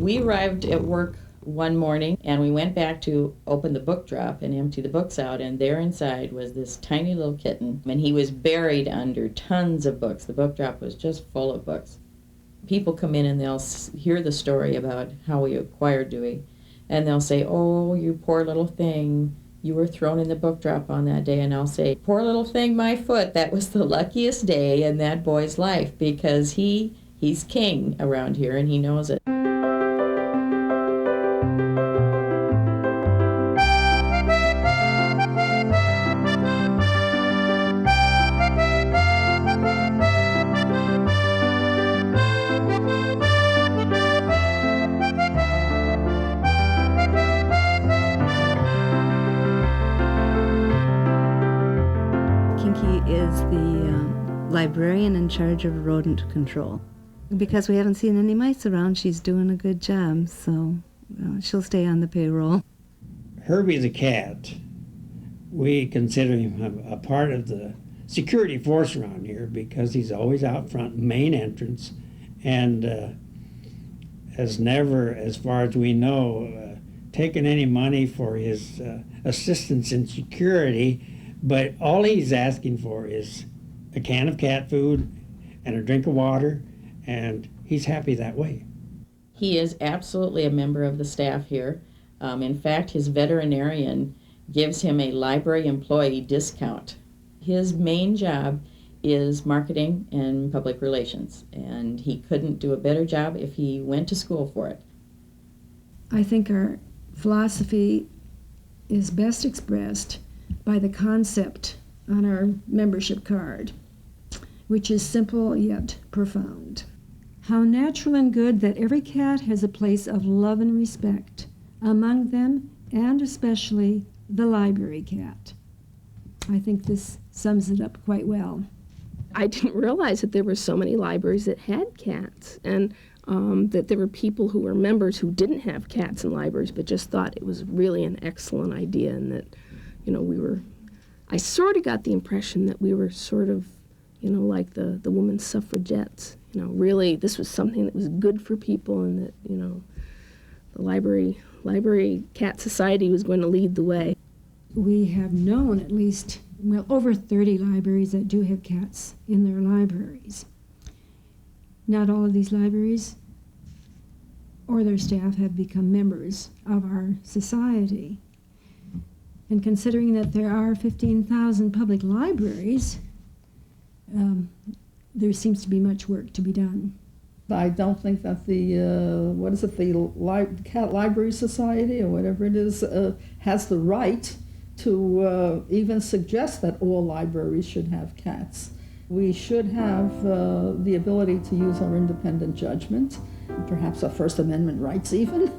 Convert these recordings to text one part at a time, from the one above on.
We arrived at work one morning and we went back to open the book drop and empty the books out, and there inside was this tiny little kitten, and he was buried under tons of books. The book drop was just full of books. People come in and they'll hear the story about how we acquired Dewey, and they'll say, "Oh, you poor little thing, you were thrown in the book drop on that day." And I'll say, "Poor little thing, my foot, that was the luckiest day in that boy's life, because he's king around here and he knows it." Is the librarian in charge of rodent control. Because we haven't seen any mice around, she's doing a good job, so she'll stay on the payroll. Herbie the cat, we consider him a part of the security force around here because he's always out front, main entrance, and has never, as far as we know, taken any money for his assistance in security. But all he's asking for is a can of cat food and a drink of water, and he's happy that way. He is absolutely a member of the staff here. In fact, his veterinarian gives him a library employee discount. His main job is marketing and public relations, and he couldn't do a better job if he went to school for it. I think our philosophy is best expressed by the concept on our membership card, which is simple yet profound. How natural and good that every cat has a place of love and respect, among them and especially the library cat. I think this sums it up quite well. I didn't realize that there were so many libraries that had cats, and that there were people who were members who didn't have cats in libraries but just thought it was really an excellent idea, and that I sort of got the impression that we were sort of, like the women's suffragettes. Really, this was something that was good for people, and that, the library cat society was going to lead the way. We have known at least, over 30 libraries that do have cats in their libraries. Not all of these libraries or their staff have become members of our society. And considering that there are 15,000 public libraries, there seems to be much work to be done. I don't think that the Cat Library Society or whatever it is has the right to even suggest that all libraries should have cats. We should have the ability to use our independent judgment, perhaps our First Amendment rights even.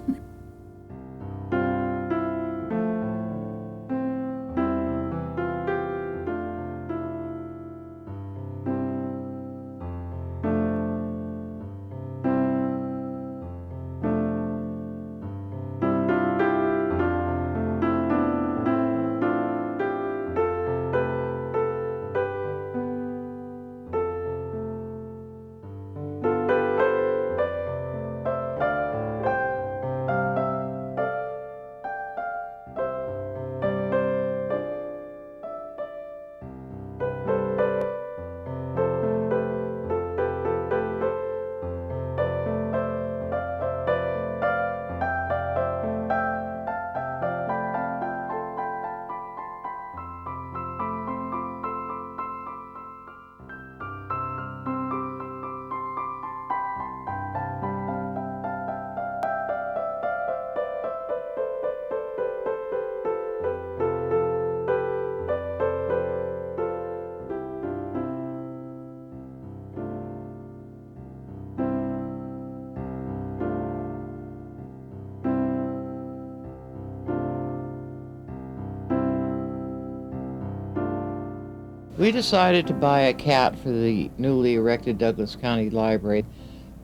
We decided to buy a cat for the newly erected Douglas County Library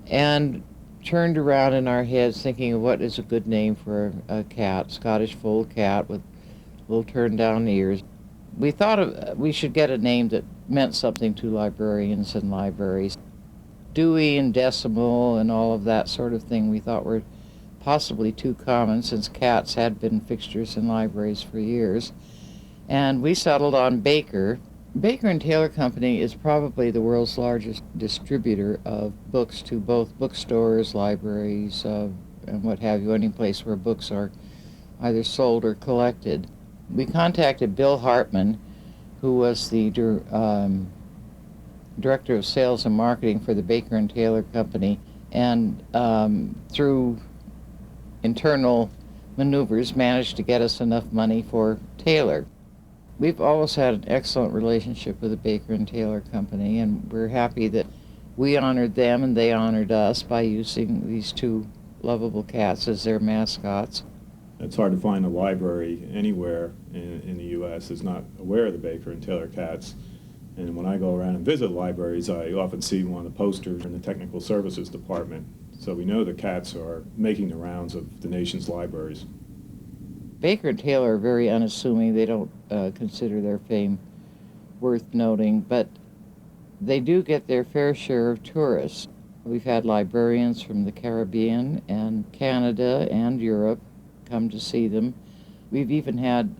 and turned around in our heads thinking of what is a good name for a cat, Scottish fold cat with little turned down ears. We thought we should get a name that meant something to librarians and libraries. Dewey and Decimal and all of that sort of thing we thought were possibly too common since cats had been fixtures in libraries for years. And we settled on Baker. Baker and Taylor Company is probably the world's largest distributor of books to both bookstores, libraries, and what have you, any place where books are either sold or collected. We contacted Bill Hartman, who was the Director of Sales and Marketing for the Baker and Taylor Company, and through internal maneuvers managed to get us enough money for Taylor. We've always had an excellent relationship with the Baker and Taylor Company, and we're happy that we honored them and they honored us by using these two lovable cats as their mascots. It's hard to find a library anywhere in the U.S. that's not aware of the Baker and Taylor cats. And when I go around and visit libraries, I often see one of the posters in the technical services department. So we know the cats are making the rounds of the nation's libraries. Baker and Taylor are very unassuming. They don't consider their fame worth noting, but they do get their fair share of tourists. We've had librarians from the Caribbean and Canada and Europe come to see them. We've even had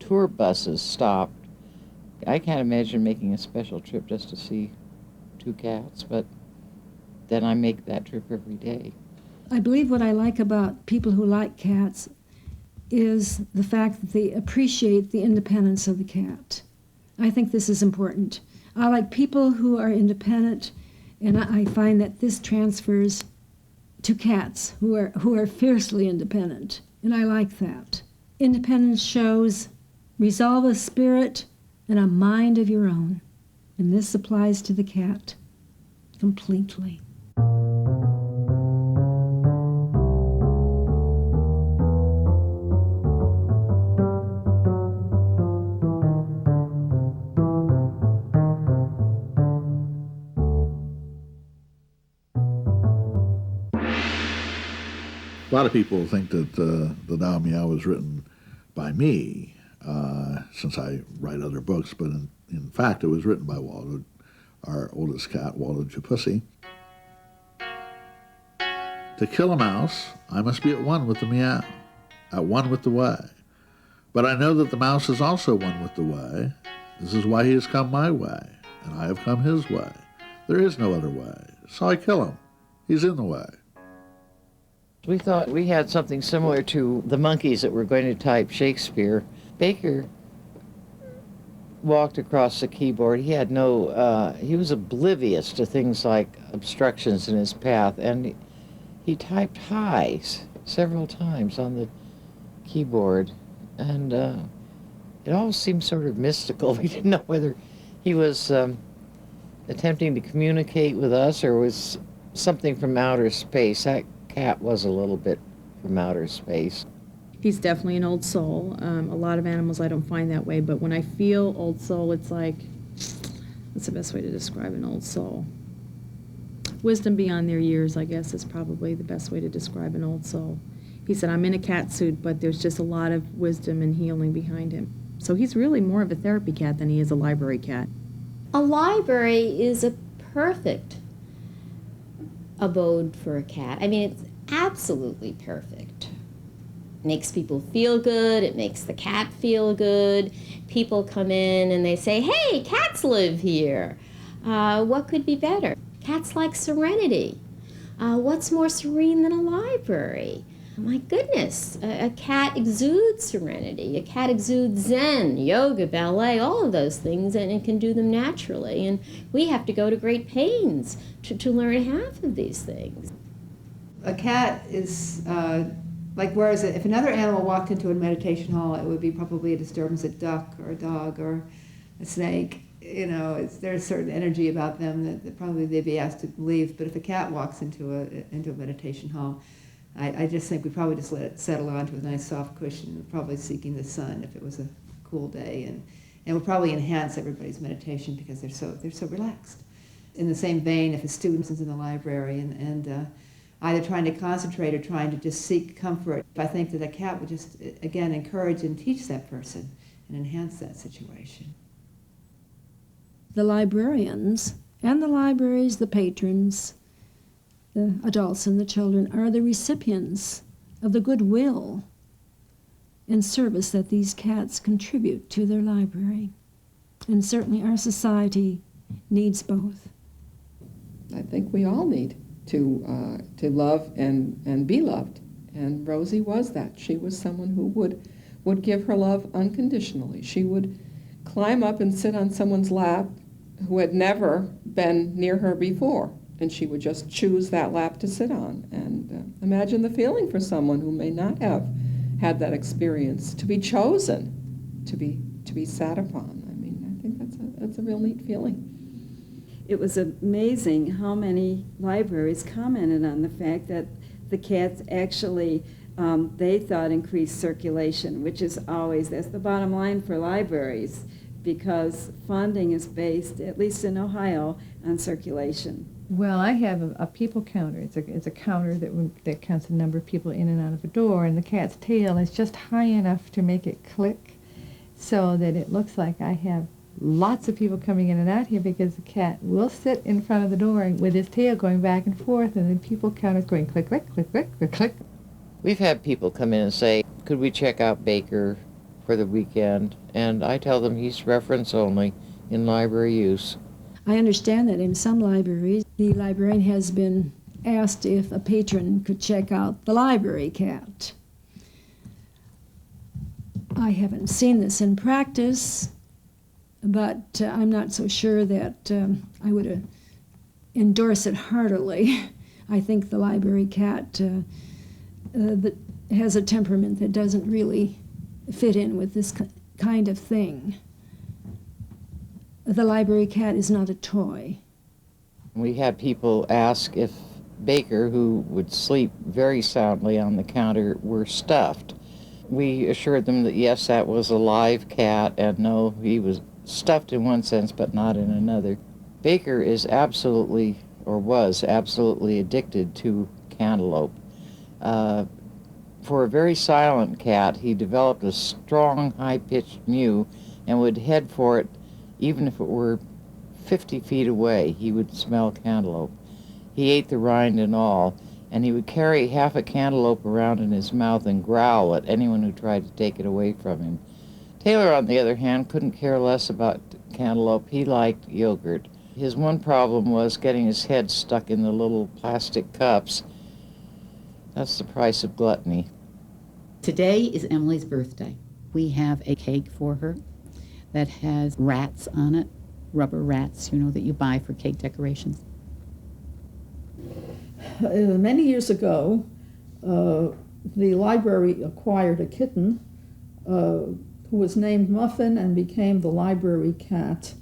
tour buses stopped. I can't imagine making a special trip just to see two cats, but then I make that trip every day. I believe what I like about people who like cats is the fact that they appreciate the independence of the cat. I think this is important. I like people who are independent, and I find that this transfers to cats who are fiercely independent, and I like that. Independence shows resolve of spirit and a mind of your own, and this applies to the cat completely. A lot of people think that the Now Meow was written by me, since I write other books, but in fact it was written by Waldo, our oldest cat, Waldo Pussy. To kill a mouse, I must be at one with the meow, at one with the way. But I know that the mouse is also one with the way. This is why he has come my way, and I have come his way. There is no other way, so I kill him. He's in the way. We thought we had something similar to the monkeys that were going to type Shakespeare. Baker walked across the keyboard. He had he was oblivious to things like obstructions in his path, and he typed high several times on the keyboard, and it all seemed sort of mystical. We didn't know whether he was attempting to communicate with us or was something from outer space. That cat was a little bit from outer space. He's definitely an old soul. A lot of animals I don't find that way, but when I feel old soul, it's like, what's the best way to describe an old soul? Wisdom beyond their years, I guess, is probably the best way to describe an old soul. He said, I'm in a cat suit, but there's just a lot of wisdom and healing behind him. So he's really more of a therapy cat than he is a library cat. A library is a perfect abode for a cat. I mean, it's absolutely perfect. It makes people feel good. It makes the cat feel good. People come in and they say, hey, cats live here. What could be better? Cats like serenity. What's more serene than a library? My goodness, a cat exudes serenity. A cat exudes zen, yoga, ballet, all of those things, and it can do them naturally. And we have to go to great pains to learn half of these things. A cat is whereas if another animal walked into a meditation hall, it would be probably a disturbance, a duck or a dog or a snake. You know, there's a certain energy about them that probably they'd be asked to leave. But if a cat walks into a meditation hall, I just think we probably just let it settle onto a nice soft cushion, probably seeking the sun if it was a cool day, and will probably enhance everybody's meditation because they're so relaxed. In the same vein, if a student is in the library and either trying to concentrate or trying to just seek comfort, I think that a cat would just, again, encourage and teach that person and enhance that situation. The librarians and the libraries, the patrons, the adults and the children are the recipients of the goodwill and service that these cats contribute to their library. And certainly our society needs both. I think we all need to love and be loved. And Rosie was that. She was someone who would give her love unconditionally. She would climb up and sit on someone's lap who had never been near her before, and she would just choose that lap to sit on. And imagine the feeling for someone who may not have had that experience, to be chosen, to be sat upon. I mean, I think that's a real neat feeling. It was amazing how many libraries commented on the fact that the cats actually, they thought, increased circulation, which is always, that's the bottom line for libraries, because funding is based, at least in Ohio, on circulation. Well, I have a people counter. It's a counter that counts the number of people in and out of a door, and the cat's tail is just high enough to make it click so that it looks like I have lots of people coming in and out here, because the cat will sit in front of the door with his tail going back and forth, and the people counter's going click, click, click, click, click, click. We've had people come in and say, could we check out Baker for the weekend? And I tell them he's reference only in library use. I understand that in some libraries, the librarian has been asked if a patron could check out the library cat. I haven't seen this in practice, but I'm not so sure that I would endorse it heartily. I think the library cat that has a temperament that doesn't really fit in with this kind of thing. The library cat is not a toy. We had people ask if Baker, who would sleep very soundly on the counter, were stuffed. We assured them that yes, that was a live cat, and no, he was stuffed in one sense but not in another. Baker is absolutely, or was absolutely, addicted to cantaloupe. For a very silent cat, he developed a strong, high-pitched mew and would head for it even if it were 50 feet away. He would smell cantaloupe. He ate the rind and all, and he would carry half a cantaloupe around in his mouth and growl at anyone who tried to take it away from him. Taylor, on the other hand, couldn't care less about cantaloupe. He liked yogurt. His one problem was getting his head stuck in the little plastic cups. That's the price of gluttony. Today is Emily's birthday. We have a cake for her that has rats on it, rubber rats, that you buy for cake decorations. Many years ago, the library acquired a kitten who was named Muffin and became the library cat.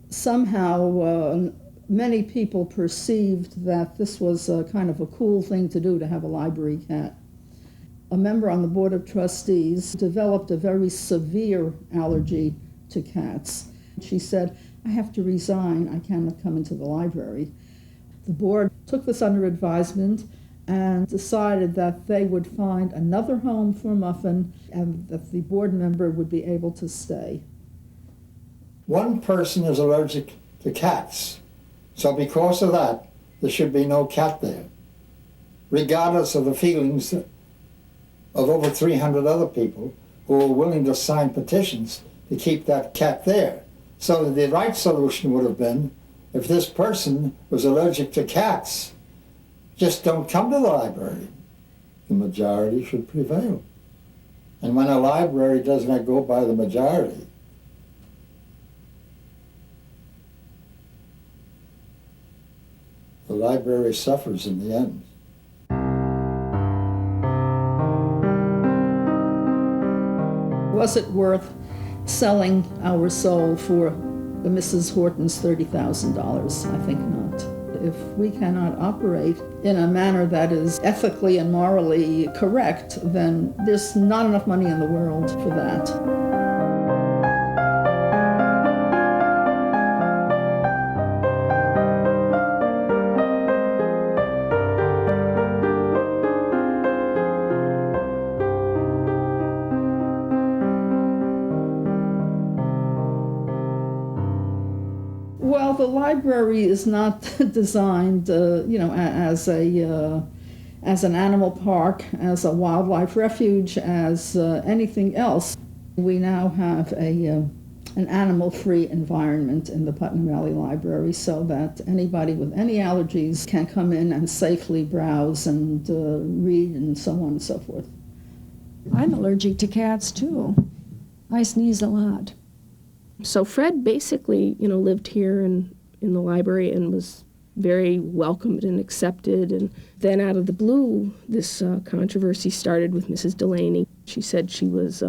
Somehow, many people perceived that this was kind of a cool thing to do, to have a library cat. A member on the Board of Trustees developed a very severe allergy to cats. She said, I have to resign, I cannot come into the library. The board took this under advisement and decided that they would find another home for Muffin and that the board member would be able to stay. One person is allergic to cats, so because of that, there should be no cat there, regardless of the feelings of over 300 other people who were willing to sign petitions to keep that cat there. So the right solution would have been, if this person was allergic to cats, just don't come to the library. The majority should prevail. And when a library does not go by the majority, the library suffers in the end. Was it worth selling our soul for Mrs. Horton's $30,000? I think not. If we cannot operate in a manner that is ethically and morally correct, then there's not enough money in the world for that. Well, the library is not designed, as a as an animal park, as a wildlife refuge, as anything else. We now have an animal-free environment in the Putnam Valley Library so that anybody with any allergies can come in and safely browse and read and so on and so forth. I'm allergic to cats too. I sneeze a lot. So Fred basically, lived here in the library and was very welcomed and accepted. And then out of the blue, this controversy started with Mrs. Delaney. She said she was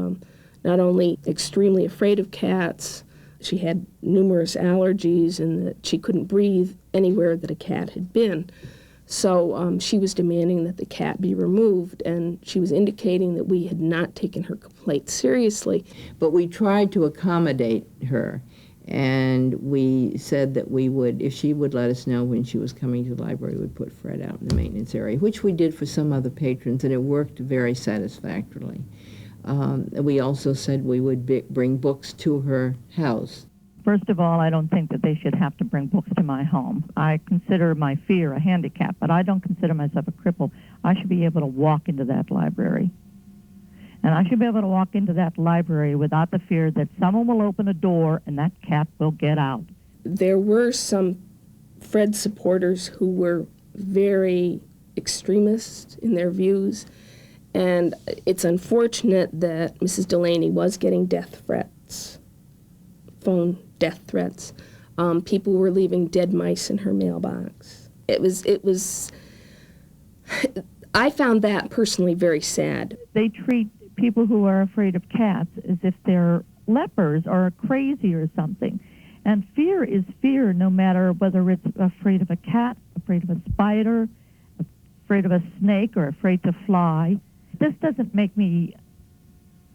not only extremely afraid of cats, she had numerous allergies and that she couldn't breathe anywhere that a cat had been. So she was demanding that the cat be removed, and she was indicating that we had not taken her complaint seriously. But we tried to accommodate her, and we said that we would, if she would let us know when she was coming to the library, we would put Fred out in the maintenance area, which we did for some other patrons, and it worked very satisfactorily. We also said we would bring books to her house. First of all, I don't think that they should have to bring books to my home. I consider my fear a handicap, but I don't consider myself a cripple. I should be able to walk into that library. And I should be able to walk into that library without the fear that someone will open a door and that cat will get out. There were some Fred supporters who were very extremist in their views, and it's unfortunate that Mrs. Delaney was getting death threats, phone death threats. People were leaving dead mice in her mailbox. It was, I found that personally very sad. They treat people who are afraid of cats as if they're lepers or crazy or something. And fear is fear, no matter whether it's afraid of a cat, afraid of a spider, afraid of a snake, or afraid to fly. This doesn't make me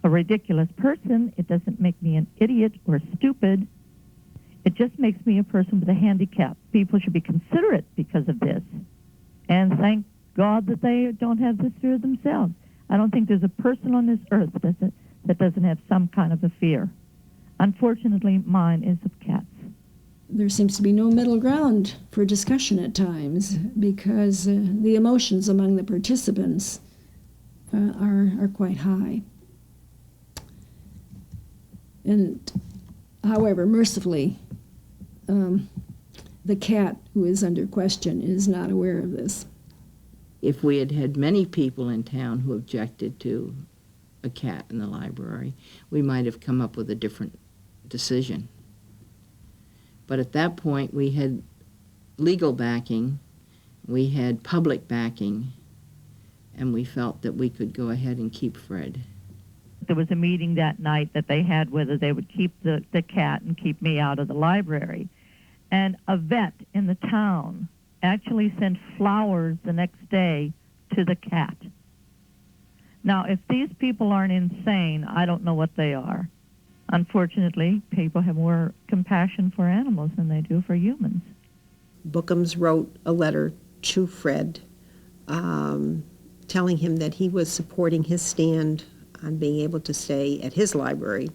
a ridiculous person. It doesn't make me an idiot or stupid. It just makes me a person with a handicap. People should be considerate because of this. And thank God that they don't have this fear themselves. I don't think there's a person on this earth that doesn't have some kind of a fear. Unfortunately, mine is of cats. There seems to be no middle ground for discussion at times because the emotions among the participants are quite high. And however, mercifully, the cat who is under question is not aware of this. If we had had many people in town who objected to a cat in the library, we might have come up with a different decision. But at that point, we had legal backing, we had public backing, and we felt that we could go ahead and keep Fred. There was a meeting that night that they had whether they would keep the cat and keep me out of the library. And a vet in the town actually sent flowers the next day to the cat. Now, if these people aren't insane, I don't know what they are. Unfortunately, people have more compassion for animals than they do for humans. Bookums wrote a letter to Fred telling him that he was supporting his stand on being able to stay at his library,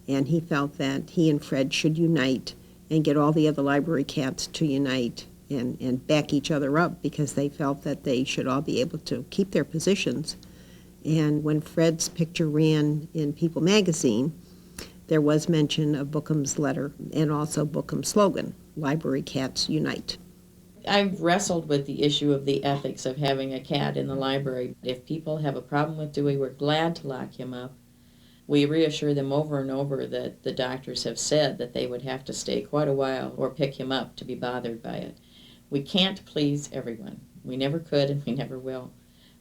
and he felt that he and Fred should unite and get all the other library cats to unite and back each other up because they felt that they should all be able to keep their positions. And when Fred's picture ran in People magazine, there was mention of Bookums' letter and also Bookums' slogan, Library Cats Unite. I've wrestled with the issue of the ethics of having a cat in the library. If people have a problem with Dewey, we're glad to lock him up. We reassure them over and over that the doctors have said that they would have to stay quite a while or pick him up to be bothered by it. We can't please everyone. We never could and we never will.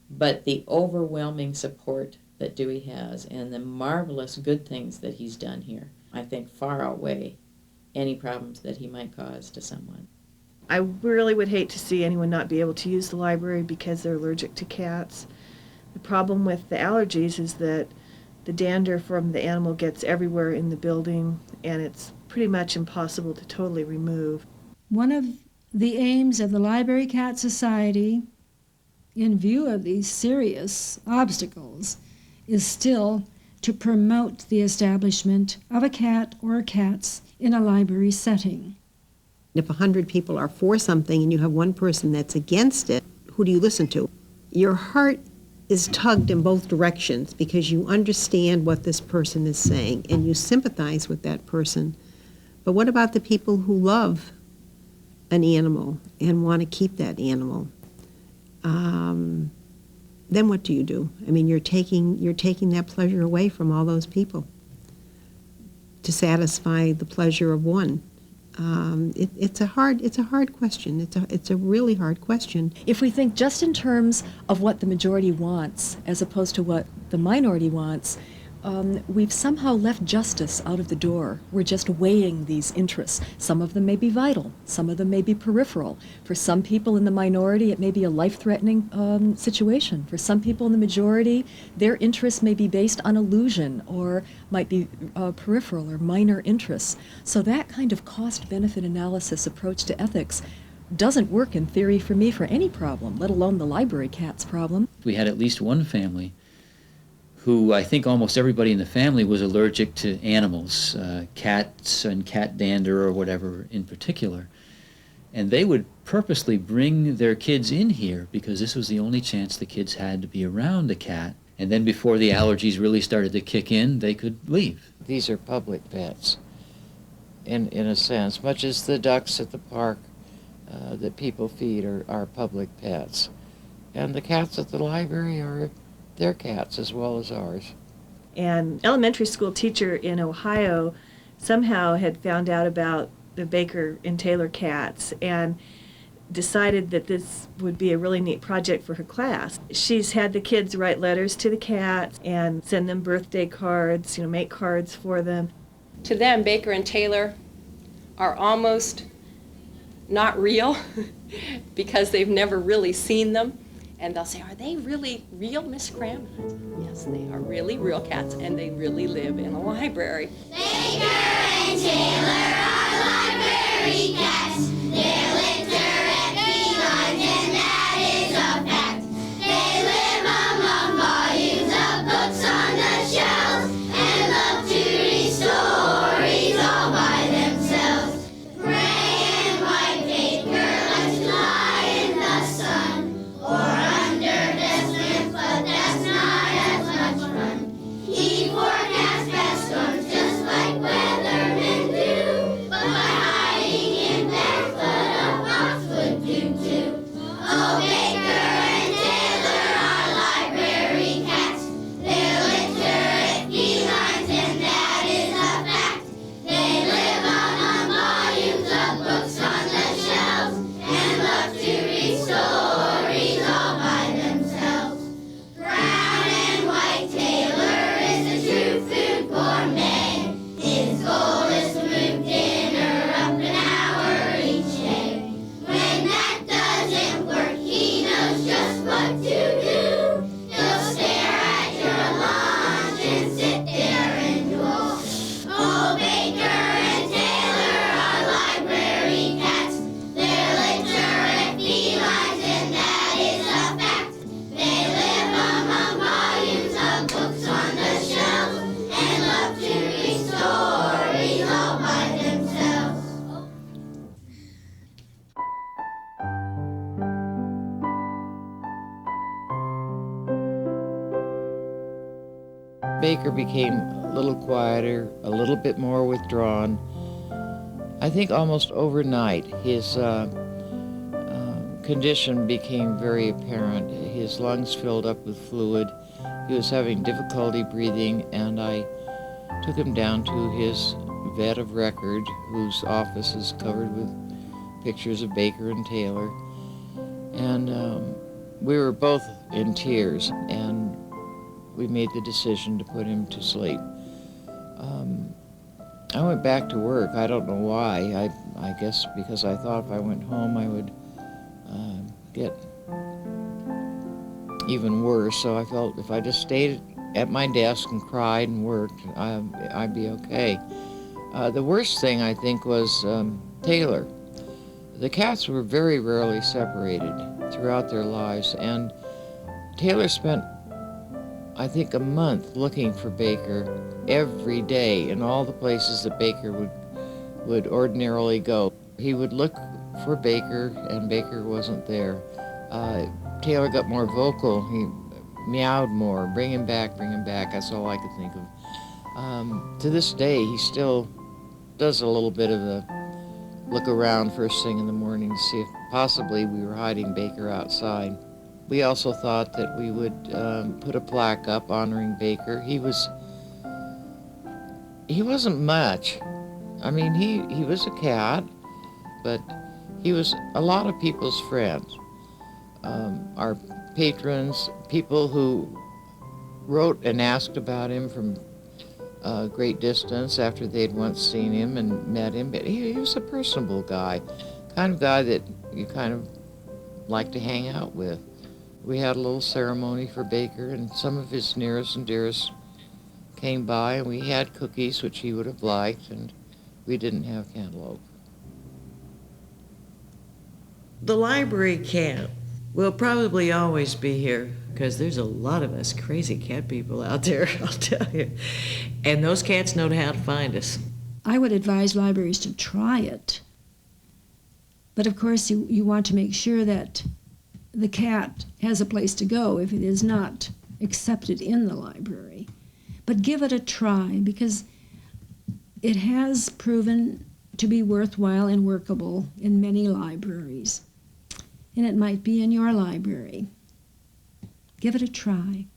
But the overwhelming support that Dewey has and the marvelous good things that he's done here, I think far outweigh any problems that he might cause to someone. I really would hate to see anyone not be able to use the library because they're allergic to cats. The problem with the allergies is that the dander from the animal gets everywhere in the building, and it's pretty much impossible to totally remove. One of the aims of the Library Cat Society, in view of these serious obstacles, is still to promote the establishment of a cat or cats in a library setting. If 100 people are for something and you have one person that's against it, who do you listen to? your heart is tugged in both directions because you understand what this person is saying and you sympathize with that person. But what about the people who love an animal and want to keep that animal? Then what do you do? I mean, you're taking that pleasure away from all those people to satisfy the pleasure of one. It's a hard question. It's a really hard question. If we think just in terms of what the majority wants as opposed to what the minority wants, we've somehow left justice out of the door. We're just weighing these interests. Some of them may be vital. Some of them may be peripheral. For some people in the minority, it may be a life-threatening situation. For some people in the majority, their interests may be based on illusion or might be peripheral or minor interests. So that kind of cost-benefit analysis approach to ethics doesn't work in theory for me for any problem, let alone the library cat's problem. We had at least one family who I think almost everybody in the family was allergic to animals, cats and cat dander or whatever in particular. And they would purposely bring their kids in here because this was the only chance the kids had to be around a cat. And then before the allergies really started to kick in, they could leave. These are public pets, in a sense, much as the ducks at the park that people feed are public pets. And the cats at the library are their cats as well as ours. An elementary school teacher in Ohio somehow had found out about the Baker and Taylor cats and decided that this would be a really neat project for her class. She's had the kids write letters to the cats and send them birthday cards, make cards for them. To them, Baker and Taylor are almost not real because they've never really seen them. And they'll say, are they really real, Miss Cram? Yes, they are really real cats, and they really live in a library. Baker and Taylor are library cats. They're literate felines, and that is a fact. They live among volumes of books on the shelves and love to read stories all by themselves. Gray and white Baker likes to lie in the sun or but that's not as much fun. He forecasts bad storms just like weathermen do, but by hiding in bed, a fox would do too. Oh, Baker and Taylor are library cats. They're literate felines, and that is a fact. They live among volumes of books on the shelves and love to read stories all by themselves. Brown and white Taylor is a true food gourmet. His goal is to move dinner up an hour each day. When that doesn't work, he knows just what to do. He'll stare at your lunch and sit there and drool. Oh, Baker and Taylor are library cats. They're literate felines, and that is a fact. They live among volumes of books on the shelves and love to read stories all by themselves. Baker became a little quieter, a little bit more withdrawn. I think almost overnight his condition became very apparent. His lungs filled up with fluid. He was having difficulty breathing, and I took him down to his vet of record, whose office is covered with pictures of Baker and Taylor. And we were both in tears, and we made the decision to put him to sleep. I went back to work. I don't know why. I guess because I thought if I went home I would get even worse. So I felt if I just stayed at my desk and cried and worked, I'd be okay. The worst thing, I think, was Taylor. The cats were very rarely separated throughout their lives, and Taylor spent, I think, a month looking for Baker every day in all the places that Baker would ordinarily go. He would look for Baker, and Baker wasn't there. Taylor got more vocal. He meowed more, bring him back, bring him back. That's all I could think of. To this day, he still does a little bit of a look around first thing in the morning to see if possibly we were hiding Baker outside. We also thought that we would put a plaque up honoring Baker. He wasn't much. I mean, he was a cat, but he was a lot of people's friends. Our patrons, people who wrote and asked about him from a great distance after they'd once seen him and met him. But he was a personable guy, kind of guy that you kind of like to hang out with. We had a little ceremony for Baker, and some of his nearest and dearest came by, and we had cookies, which he would have liked, and we didn't have cantaloupe. The library cat will probably always be here because there's a lot of us crazy cat people out there, I'll tell you. And those cats know how to find us. I would advise libraries to try it. But of course, you want to make sure that the cat has a place to go if it is not accepted in the library. But give it a try, because it has proven to be worthwhile and workable in many libraries. And it might be in your library. Give it a try.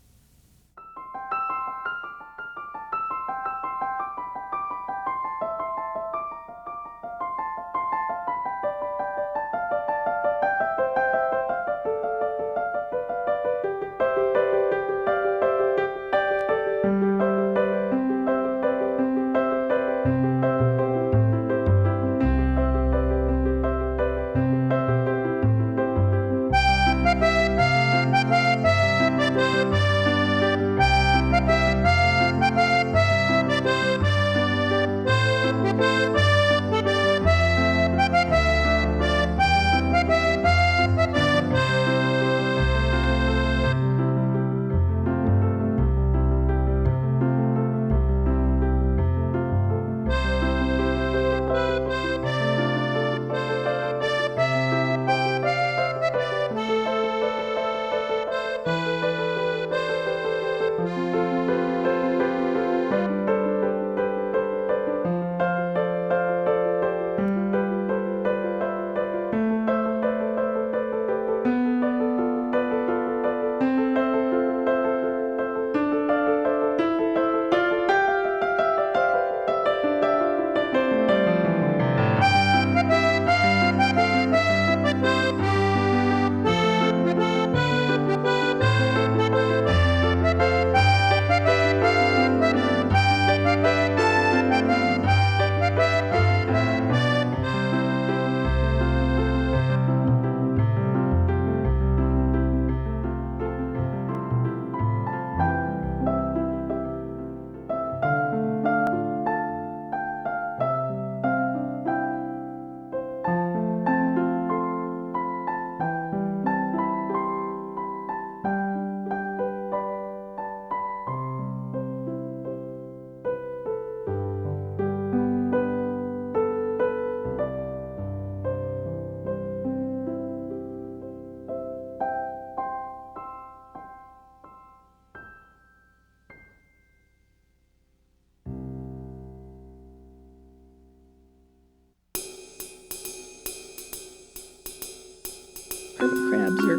Hermit crabs or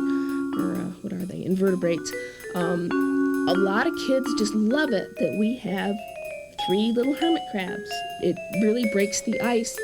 what are they, invertebrates. A lot of kids just love it that we have 3 little hermit crabs. It really breaks the ice